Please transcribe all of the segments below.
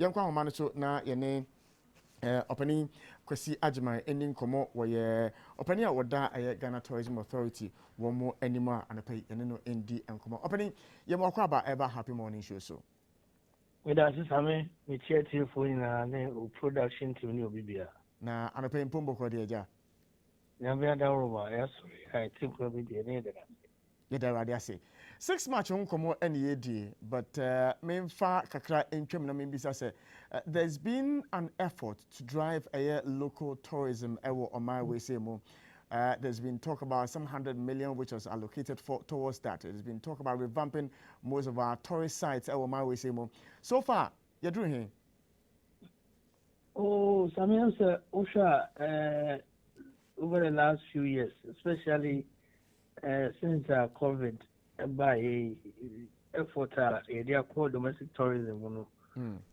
yankwa homa no so na yene Opani Kwasi Agyeman ending komo woye opani a woda Ghana Tourism Authority womo anima anapai ene no endi enkomo opani yemo akwa ba eba happy morning show so we da same me chair for na production team ni obibia na anapai mpombo ko de ja na bia da roba yes I think we be there ne da radio say 6 March nkomo ene yedi but memfa kakra entwem na membisa say there's been an effort to drive a local tourism on my way say mo. There's been talk about some 100 million which was allocated towards that. There's been talk about revamping most of our tourist sites on my way say mo. So far, you're doing here. Oh, Samuel sir, Osha, over the last few years, especially since COVID, by effort, they are called domestic tourism.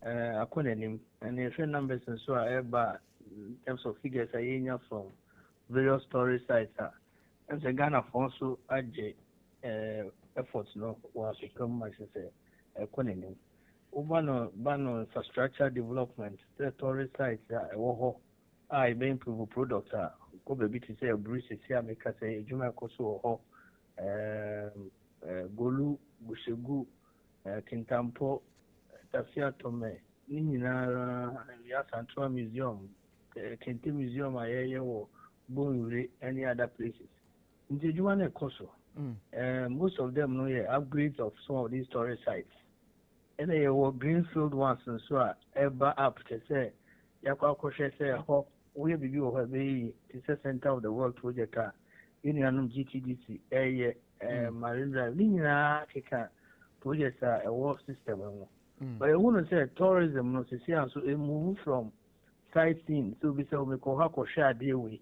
I couldn't name, and the friend numbers and so in terms of figures I from various tourist sites. And the Ghana also adjust efforts no was become much a couldn't name. Ubano infrastructure development, the tourist sites I may improve products go baby to say a breeze here make us say Juma Koso Golu Bushegu Kintampo Tafia Tome Nina Central Museum Kente Museum or Bonuri any other places. In the Juma Koso most of them know upgrades of some of these tourist sites. And they were greenfield ones and so ever up to say Yakwa Koshe say we be over the center of the world project Union GTDC Marine Drive Nina projects a world system. But I want to say tourism no see so it move from sightseeing so we say we call how share day way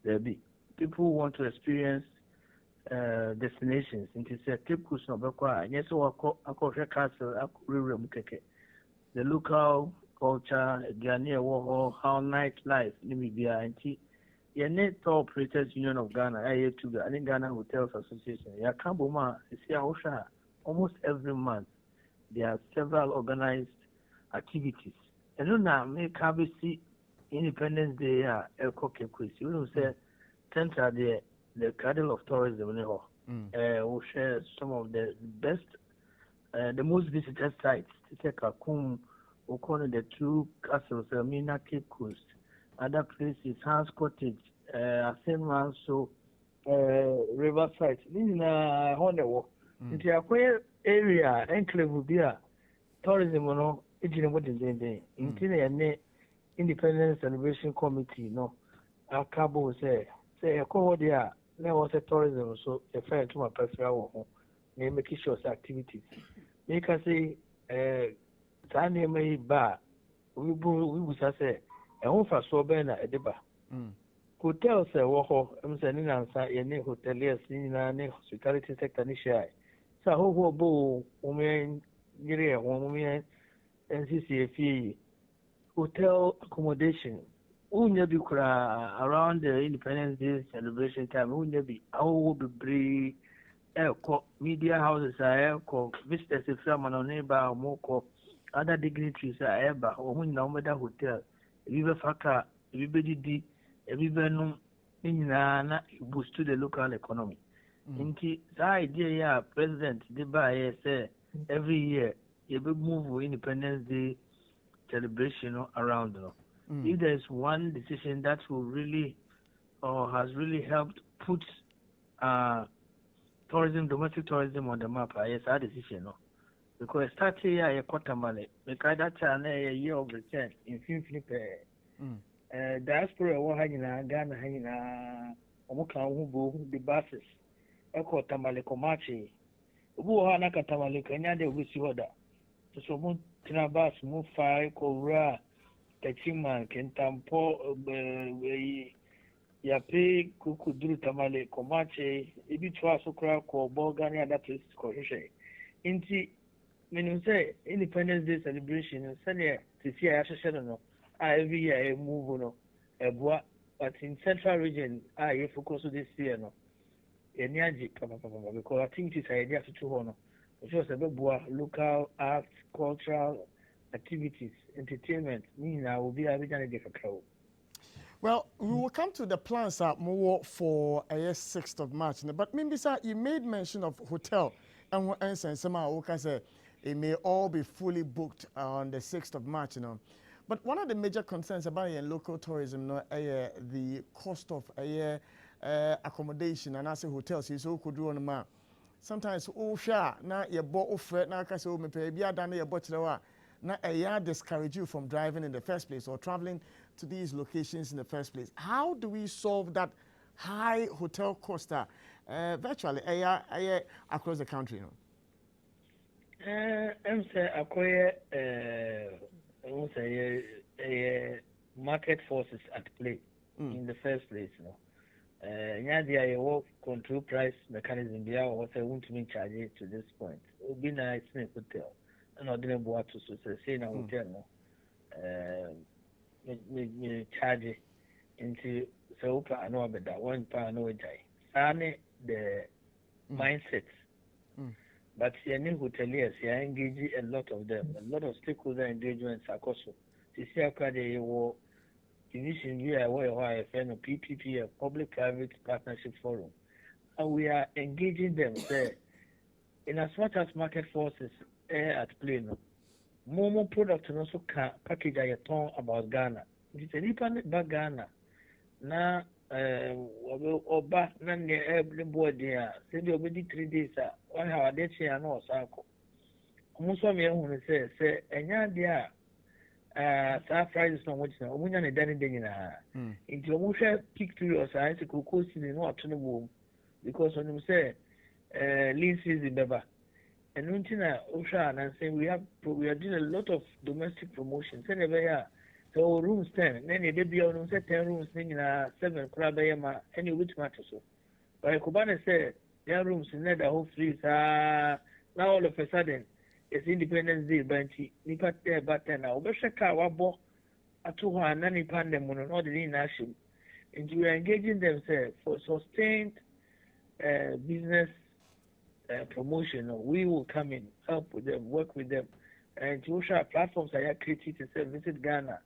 there be people want to experience destinations into say trip cruise no bekwa yes so akoshe castle akure mukeke the local culture Ghanaian how nightlife Namibia and your net operators union of Ghana I think Ghana Hotels Association ya Kamboma is here almost every month there are several organized activities and now make see Independence Day Elkoke quiz you know say center the cradle of tourism we share some of the best the most visited sites to take a the two castles, Mina Cape Coast, other places, Hans Cottage, Asenman, so Riverside. This is a Honda. Into a area, enclave will be a tourism, no, it's in what is in the Independence Celebration Committee, no, a cabo say a call there, there was a tourism, so a fair to my personal they make sure activities. Make us say, Tanya may ba we was say a home for so bena a deba. Hotels say woho, sending answer any hoteliers in a hospitality sector nisha. So ho bo women near women NCCFE hotel accommodation. Unya be around the Independence Day celebration time, unya be how be bree media houses are visitors if someone on neighbor more other dignitaries are ever or when no matter hotel river faka everybody every in boost to the local economy. Inti the idea president the by say every year you will move Independence Day celebration around. If there is one decision that will really or has really helped put tourism, domestic tourism on the map, yes, our decision. Because starting here, a quarter money, because that's a year of return in Finnipe. Diaspora, one hanging Ghana hanging Omoka Hubu, the buses, Echo Tamale Comachi, Ubuana Katamale, Kenya, they wish you order. So, Moon Tinabas, Move Fire, Kora, Tachiman, Kentampo, Yape, Kukudru Tamale, Comache, Ibitua Sokra, Bogani, other places, Korisha. Inti, when you say Independence Day celebration, Sunday, to see every year I move on a bois, but in central region, I focus on this year, no. Because I think it's an idea to honor. It was a bois, local arts, cultural activities, entertainment, will be a bit difficult. Well, we will come to the plans more for a 6th of March. But maybe sir, you made mention of hotel and somehow say it may all be fully booked on the 6th of March. But one of the major concerns about local tourism, the cost of accommodation and I say hotels. So could do on the sometimes now you bought offer now because me pay be done your bottle now discourage you from driving in the first place or traveling to these locations in the first place. How do we solve that high hotel cost virtually across the country? I'm say acquire market forces at play in the first place. The work control price mechanism there was I want to be charged to this point. It would be nice in a hotel. And I didn't want to say in a hotel. Me charge into so I know about that one pound no die. The mindset. But any hoteliers, you engage a lot of them, a lot of stakeholder engagements are possible. To see how they will division here where I find a PPP, a public-private partnership forum, and we are engaging them there. In as much as market forces at play, more product and also package I talk about Ghana. It's a independent about Ghana. Now, Oba, none every boy there. Send you already 3 days. Why have they changed? I know, Sanko. Almost one year when they say, and yeah, dear. Fridays no which na omunya ne dane de nyina nti omuhwe peak period say cocoa season no ato no boom because when you say lean season beba and untina ohwa and say we are doing a lot of domestic promotion say never here so rooms 10 then they be on say 10 rooms nyina 7 kura be ma any which matter so but Kubana say their rooms in the whole free now all of a sudden it's Independence Day, Banty, Nipa there, but now, Beshaka, Wabo, Atuha, and Nani Pandem, not in nation. And we are engaging themselves for sustained business promotion. We will come in, help with them, work with them. And to show platforms I are created to say, visit Ghana,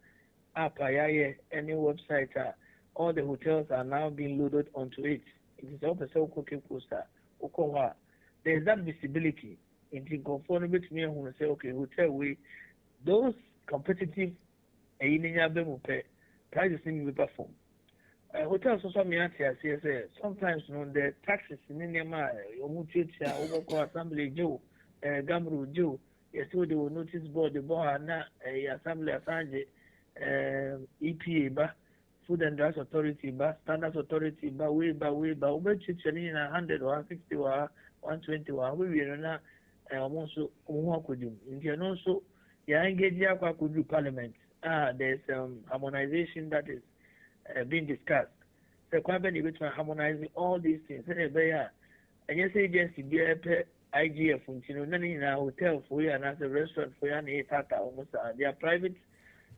app, any website, all the hotels are now being loaded onto it. It is all the so-called coaster. There's that visibility. In conformity with me who say okay hotel we those competitive prices in we perform hotels also me say sometimes the taxes in Nema omutia over assembly Joe Gamru Joe yes they will notice board the board na assembly asanje EPA ba food and drugs authority ba standards authority ba we over chicheni na 100 or 160 or 120 or we na also could do. In also, yeah, engage could do parliament. There's harmonization that is being discussed. The company which are harmonizing all these things. And yes, agency be IGF, none in a hotel for you and as a restaurant for you and almost they are private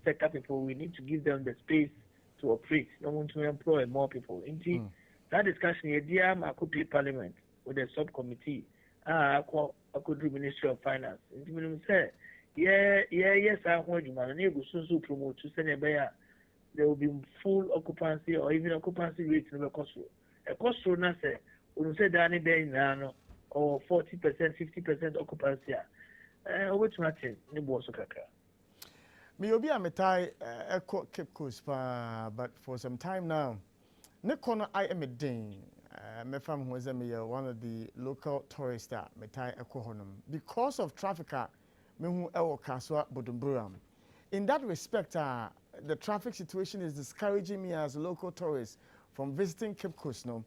sector people. We need to give them the space to operate. No one to employ more people. Indeed, that discussion, I could be parliament with a subcommittee. I could do Ministry of Finance. Say, yes, I want you, man. You go promote to send a bear. There will be full occupancy or even occupancy rate in the cost. A cost na say, we say that any day now or 40%, 50% occupancy. Which matches ni boss kaka. Me obi ametai Cape Coast but for some time now, ne kono I am a ding. My family was one of the local tourists that metai ekohonum because of traffic me hu ewo kaswa bodumburam. In that respect the traffic situation is discouraging me as a local tourist from visiting Cape Coast no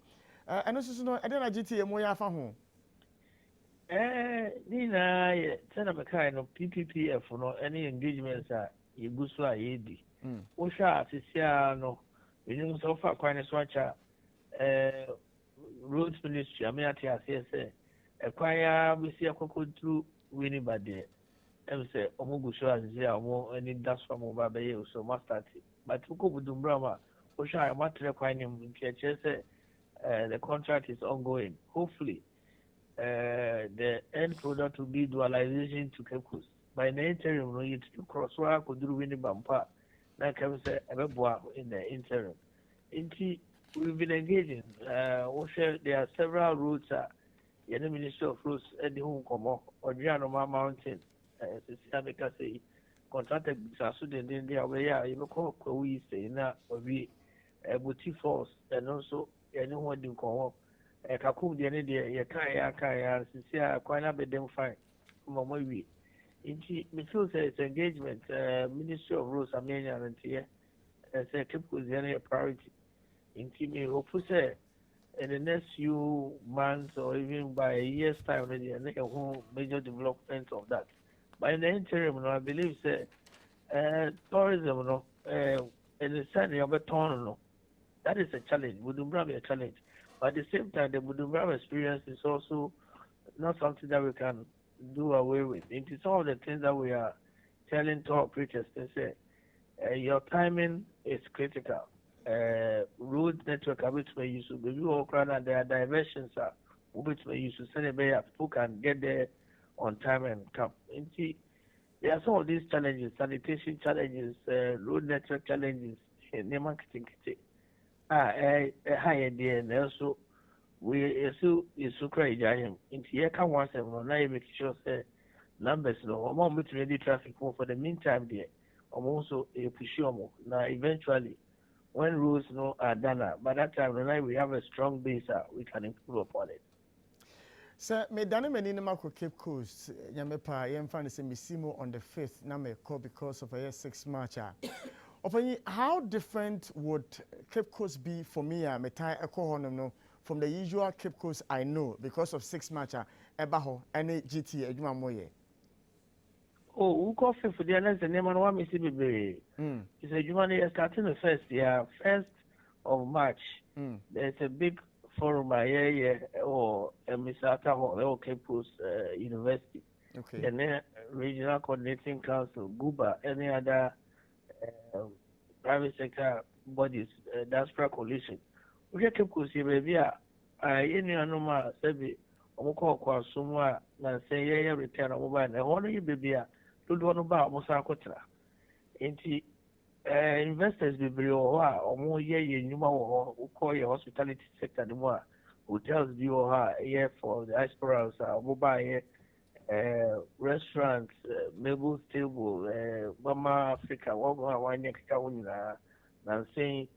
and also no edena GTA mo ya fa ho Nina tena mekai no PPPF no any engagements you go so ayedi wo sha asisia no we so far kwani so acha roads ministry amiati asese ekwaya we see akoko through winning by there em say omogu so asisia omo any das from over be so master but ko budumbra ma wo sha amatre kwani mkiache say the contract is ongoing hopefully the end product will be dualization to Cape Coast by the interim no you to cross work could do winning bumper like I say in the interim. We've been engaging. There are several routes. The Ministry of Roads and the home come or Gianoma Mountain. Say contracted so then they are where you call we say now we boutique force and also anyone didn't come up. Kakum the end there, you can't see quite a bit them fine. Mama, we. Me feel say it's engagement. Ministry of Roads, Armenia, and here, say keep with any priority. Me hope say in the next few months or even by a year's time, maybe a whole major development of that. By the interim, I believe say tourism, in the center of a town, that is a challenge. Would be a challenge. But at the same time, the Budumbram experience is also not something that we can do away with. It is all the things that we are telling to operators. They say your timing is critical. Road network which may use to be all and there are diversions which may use to send a people can get there on time and come. There are some of these challenges, sanitation challenges, road network challenges, marketing. High idea and also we also is so crazy. In here can once and now make sure say numbers no more ready traffic for the meantime there. Also a push now eventually when rules are done, by that time we have a strong base, we can improve upon it. Sir, me dane many namako Cape Coast, Yamepa, Yemfan is a Missimo on the 5th, Nameko because of a 6 March. How different would Cape Coast be for me, Metai Ekohono, from the usual Cape Coast I know because of 6 March, Ebaho, any GT, Agyeman Moye? Oh, who coffee for the next name and one Mississippi Bay? It's a human starting the 1st of March. There's a big forum here or Misaka or Cape Coast University. Okay. And then Regional Coordinating Council, GUBA, any other private sector bodies, diaspora coalition. We Cape Coast here, baby. Any normal survey, Omoko Kwasumwa, and say, return on mobile, and one of you, baby. To do about Mosakotra. Investors be very or more year you know call your hospitality sector the more hotels do here for the diasporas, mobile restaurants, Mabel's table, Mama Africa, one next town and saying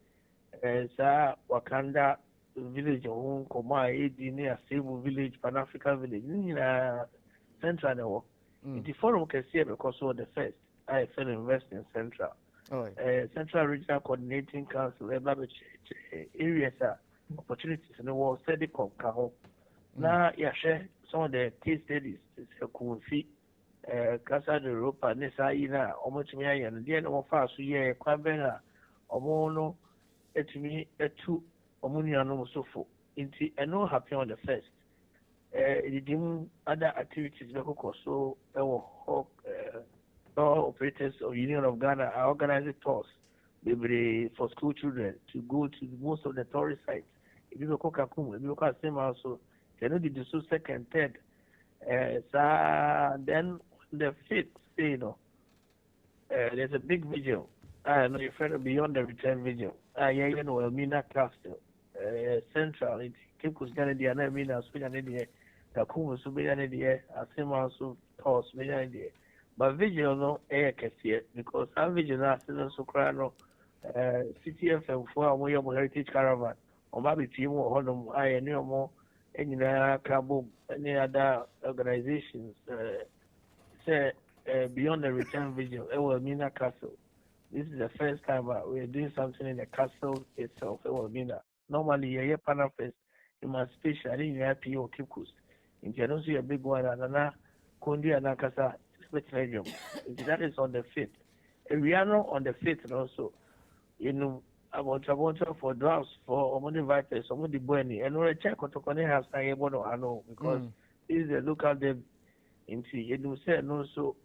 Wakanda village home Koma near Cebu village, Pan African village, Central. The forum can see because of the first I fell invest in Central. Central Regional Coordinating Council, areas opportunities in the world study come. Now, share some of the case studies. It's a cool fee. Casa de Europa, Nessa Ina, Omochimia, and the end of us, yeah, Quabena, Omono, Etimi, Etu, Omuniano, so forth. And no happy on the first. Other activities so operators of Union of Ghana are organizing tours for school children to go to most of the tourist sites. If you look at Kakum, if you look at same also, they know the so second, third. Then the 5th, there's a big vigil. I know you're further beyond the return vigil. Mina Castle, Central, it Cape Coast Ghana, the Anamina, Sweden, Kakum, Subian, the same also tours, Mania. But vigil no air cashier because our vigil now is so crano CTFM for our heritage caravan or maybe team or Honum, I know more any Cabo, any other organizations say beyond the return vigil, Mina Castle. This is the first time we're doing something in the castle itself, Mina. Normally, a panafest, emancipation, I didn't have PO Cape Coast. In Genosi, a big one, and another Kundi and Nakasa. That is on the 5th. And we are not on the 5th also. About for drafts for Omoni Vipers, Omoni Bueni, and we check what Tokone has I know because this is a local dev into you say and also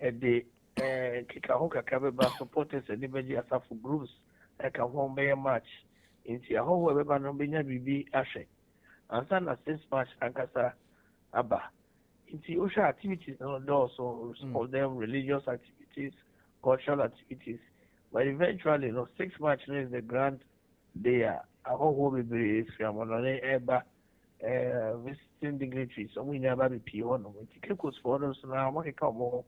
at the Kikahoka Kabeba supporters and even as for groups like a home bay match into a whole web and Bibi Ashe. And Sana 6 March Ankasa Abba. Into social activities, also some of them religious activities, cultural activities. But eventually, 6 March is the grand day. I hope we'll be very from on ever visiting dignitaries. So we never be peon. We take us for us now. We come more.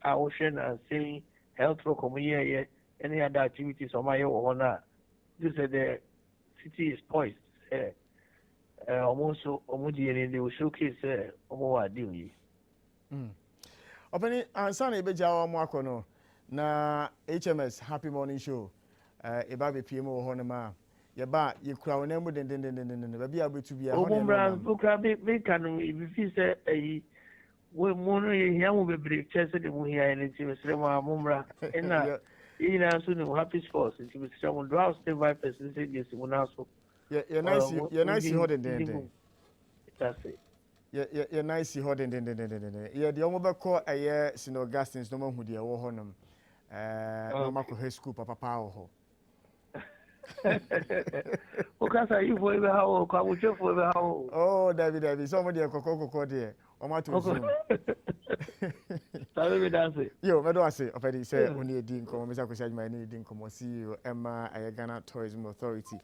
Ocean and saying health for community, any other activities on my own. This is the city is poised. Almost they will showcase what doing. Openi ansa na ebeja wa mu akono na HMS Happy Morning Show eba be pie mo ho na ma ye ba ye kura wona mu den ba bia betu bia ho na Omumbra bukra be kan bi fi se we mo no ye hia mo be break chese de mo hia ni ti mesre mo omumbra ena ina so no happy sports ti mesre mo do house 5% say yes mo na so ye nice ho den that's it. You're nice ho den. Yeah, the omo be call St. Augustine's no hu de wo ho nam. No ma ko high school papa ho. Okasa you for be how ko abuche for be how. Oh, David, somebody kokoko there. O ma to zoom. Sabe me dance. Yo, me do ase opedi say oni edi nkomo me sa ko say ma ni edi nkomo CEO Emma Ghana Tourism Authority.